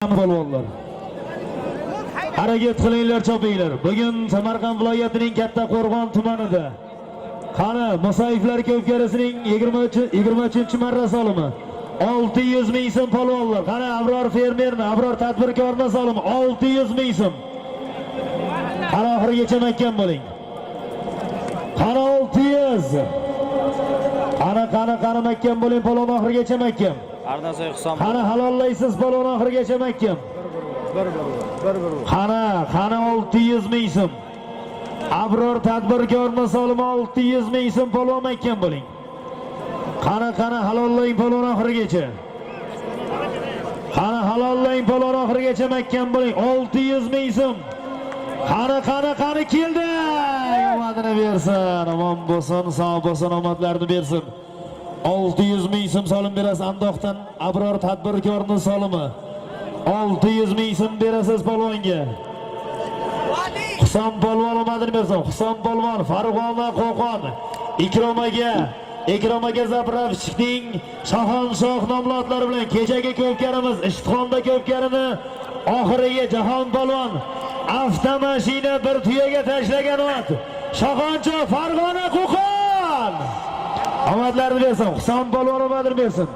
Polvonlar. Harakat qilinglar, chopinglar. Bugun Samarqand viloyatining Katta Qo'rg'on tumanida qani Musaiflar ko'pkarasining 23-marra solimi 600 ming so'm polvonlar. Qani Abror fermerni, Abror tadbirkorni solimi 600 ming so'm. Qani oxirigacha mahkam bo'ling. Qani 600. Qani mahkam bo'ling, polvon oxirigacha mahkam. Qani halollaysiz polvon oxirigacha mahkam. Qani 600 ming so'm. Abror tadbirkorni solimi 600 ming so'm, polvon mahkam bo'ling. Qani halollang polvon oxirigacha. Qani halollang polvon oxirigacha mahkam bo'ling. 600 ming so'm. Qani keldi. Omadini bersin, omon bo'lsin, sog' bo'lsin, omadlarini bersin. 600 ming so'm solim berasiz Andoqdan Abror tadbirkorni solimi. 600 ming so'm berasiz polvonga. Husan polvon omadini bersin. Husan polvon, Farg'ona Qo'qon. Ikromaga Zapravchikning Shohonshoh nomlodlari bilan kechagi ko'pkarimiz Ishtixonda ko'pkarini oxiriga Jahon polvon avtomashina bir tuyaga tashlagan ot. Shohonshoh Farg'ona Qo'qon. Omadlarini bersin. Husan polvon omadini bersin.